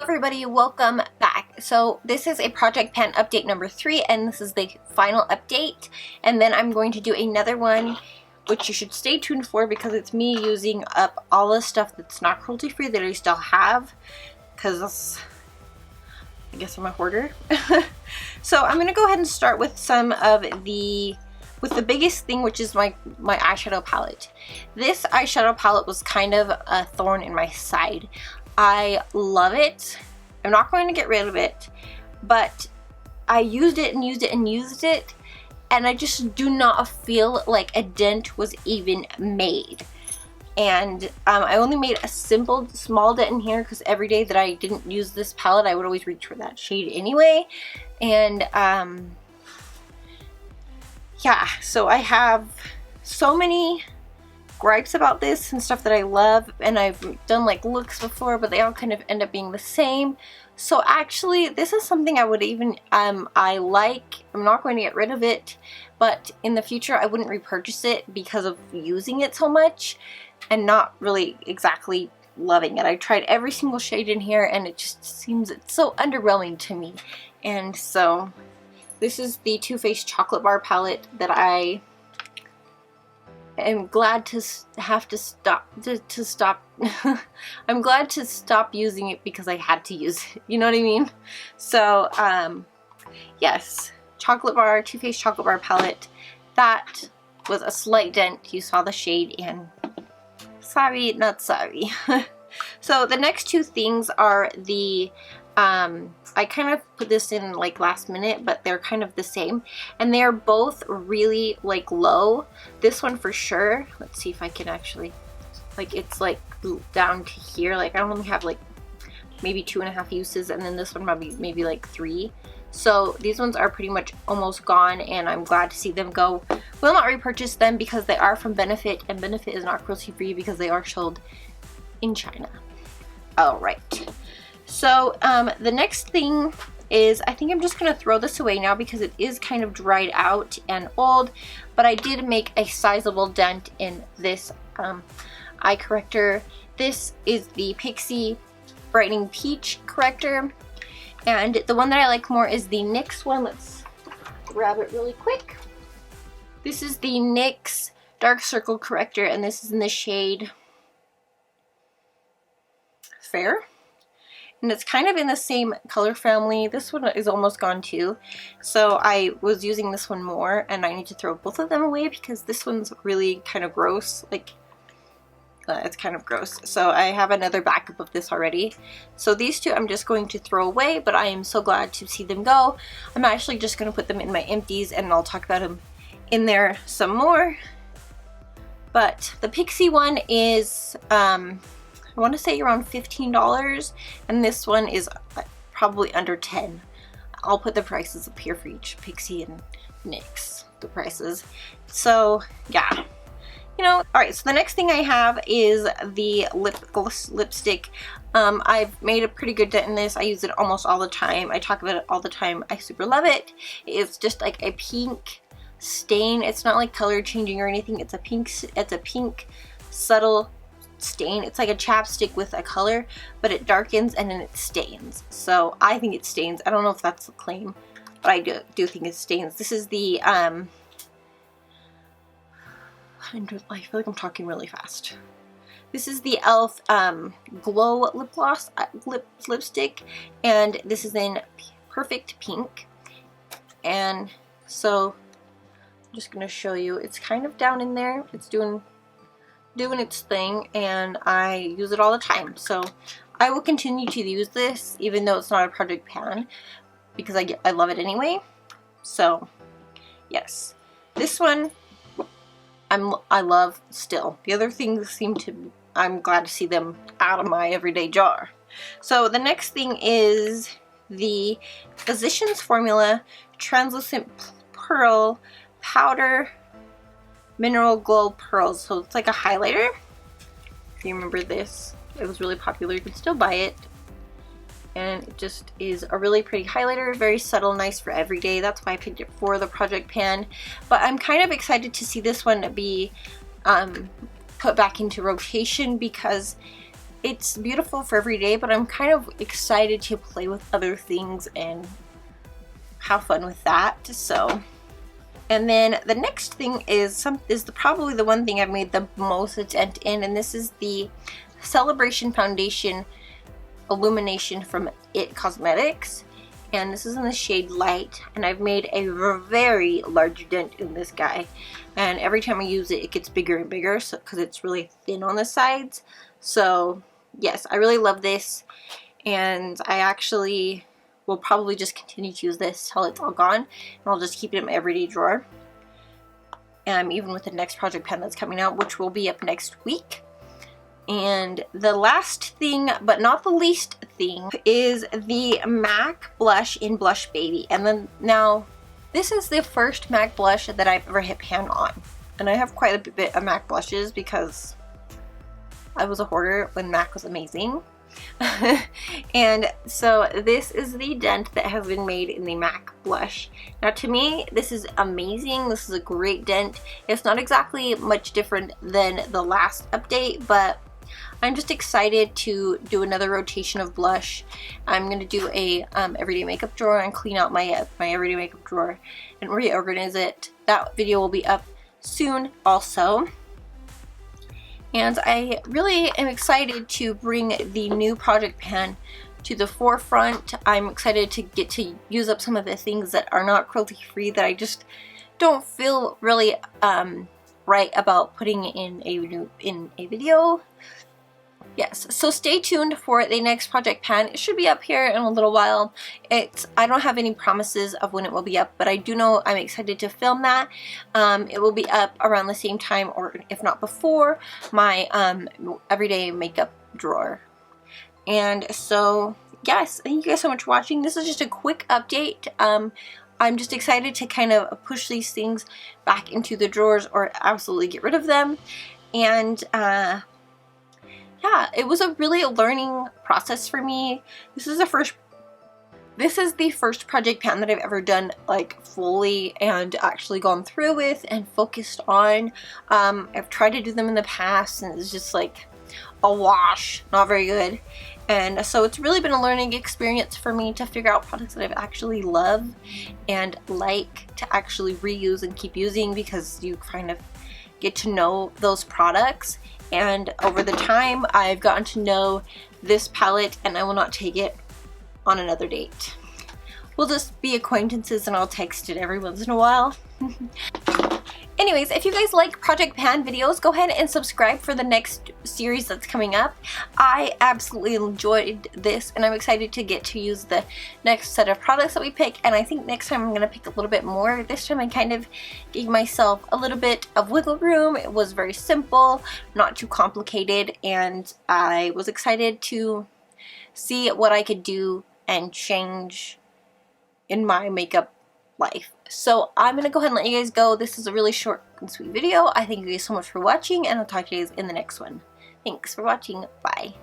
Everybody, welcome back. So this is a project pan update number 3, and this is the final update, and then I'm going to do another one which you should stay tuned for because it's me using up all the stuff that's not cruelty free that I still have, because I guess I'm a hoarder. So I'm gonna go ahead and start with some of the biggest thing, which is my eyeshadow palette. This eyeshadow palette was kind of a thorn in my side. I love it. I'm not going to get rid of it, but I used it and used it and used it, and I just do not feel like a dent was even made. And I only made a simple small dent in here because every day that I didn't use this palette, I would always reach for that shade anyway. And yeah, so I have so many gripes about this and stuff that I love, and I've done like looks before, but they all kind of end up being the same. So actually this is something I would even I like. I'm not going to get rid of it, but in the future I wouldn't repurchase it because of using it so much and not really exactly loving it. I tried every single shade in here and it just seems it's so underwhelming to me. And so this is the Too Faced Chocolate Bar palette that I am glad to have to stop I'm glad to stop using it because I had to use it, you know what I mean? So yes, chocolate bar, Too Faced Chocolate Bar palette. That was a slight dent. You saw the shade, and sorry, not sorry. So the next two things are the I kind of put this in like last minute, but they're kind of the same, and they're both really like low. This one for sure, let's see if I can actually, like, it's like down to here. Like I only have like maybe 2.5 uses, and then this one maybe like 3. So these ones are pretty much almost gone, and I'm glad to see them go. Will not repurchase them because they are from Benefit, and Benefit is not cruelty free because they are sold in China. All right. So the next thing is, I think I'm just going to throw this away now because it is kind of dried out and old, but I did make a sizable dent in this eye corrector. This is the Pixie Brightening Peach corrector, and the one that I like more is the NYX one. Let's grab it really quick. This is the NYX Dark Circle Corrector, and this is in the shade Fair. And it's kind of in the same color family. This one is almost gone too. So I was using this one more, and I need to throw both of them away because this one's really kind of gross. Like, it's kind of gross. So I have another backup of this already. So these two I'm just going to throw away, but I am so glad to see them go. I'm actually just going to put them in my empties, and I'll talk about them in there some more. But the Pixie one is I want to say around $15, and this one is probably under 10. I'll put the prices up here for each Pixie and NYX, the prices. So yeah, you know. Alright, so the next thing I have is the lipstick. I've made a pretty good dent in this. I use it almost all the time. I talk about it all the time. I super love it. It's just like a pink stain. It's not like color changing or anything. It's a pink subtle stain. It's like a chapstick with a color, but it darkens and then it stains. So I think it stains. I don't know if that's the claim, but I do think it stains. This is the I feel like I'm talking really fast. This is the e.l.f. Glow Lip Gloss lipstick, and this is in Perfect Pink. And so I'm just gonna show you. It's kind of down in there. It's doing its thing, and I use it all the time. So I will continue to use this even though it's not a project pan because I love it anyway. So yes, this one I love still. The other things I'm glad to see them out of my everyday jar. So the next thing is the Physicians Formula Translucent Pearl Powder Mineral Glow Pearls. So it's like a highlighter. If you remember this, it was really popular. You can still buy it. And it just is a really pretty highlighter. Very subtle, nice for every day. That's why I picked it for the project pan. But I'm kind of excited to see this one be put back into rotation because it's beautiful for every day, but I'm kind of excited to play with other things and have fun with that. So, and then the next thing is probably the one thing I've made the most dent in, and this is the Celebration Foundation Illumination from It Cosmetics, and this is in the shade Light, and I've made a very large dent in this guy, and every time I use it, it gets bigger and bigger, so because it's really thin on the sides. So yes, I really love this, and I actually will probably just continue to use this till it's all gone, and I'll just keep it in my everyday drawer. And even with the next project pan that's coming out, which will be up next week. And the last thing, but not the least thing, is the MAC blush in Blush Baby. And then now, this is the first MAC blush that I've ever hit pan on. And I have quite a bit of MAC blushes because I was a hoarder when MAC was amazing. And so this is the dent that has been made in the MAC blush. Now to me, this is amazing. This is a great dent. It's not exactly much different than the last update, but I'm just excited to do another rotation of blush. I'm going to do a everyday makeup drawer and clean out my everyday makeup drawer and reorganize it. That video will be up soon also. And I really am excited to bring the new project pan to the forefront. I'm excited to get to use up some of the things that are not cruelty free that I just don't feel really right about putting in a video. Yes, so stay tuned for the next project pan. It should be up here in a little while. I don't have any promises of when it will be up, but I do know I'm excited to film that. It will be up around the same time, or if not before, my everyday makeup drawer. And so, yes, thank you guys so much for watching. This is just a quick update. I'm just excited to kind of push these things back into the drawers or absolutely get rid of them. And yeah, it was a really learning process for me. This is the first project pan that I've ever done like fully and actually gone through with and focused on. I've tried to do them in the past and it's just like a wash, not very good. And so it's really been a learning experience for me to figure out products that I've actually loved and like to actually reuse and keep using, because you kind of get to know those products. And over the time, I've gotten to know this palette, and I will not take it on another date. We'll just be acquaintances and I'll text it every once in a while. Anyways, if you guys like project pan videos, go ahead and subscribe for the next series that's coming up. I absolutely enjoyed this, and I'm excited to get to use the next set of products that we pick. And I think next time I'm going to pick a little bit more. This time I kind of gave myself a little bit of wiggle room. It was very simple, not too complicated, and I was excited to see what I could do and change in my makeup life. So I'm gonna go ahead and let you guys go. This is a really short and sweet video. I thank you guys so much for watching, and I'll talk to you guys in the next one. Thanks for watching. Bye.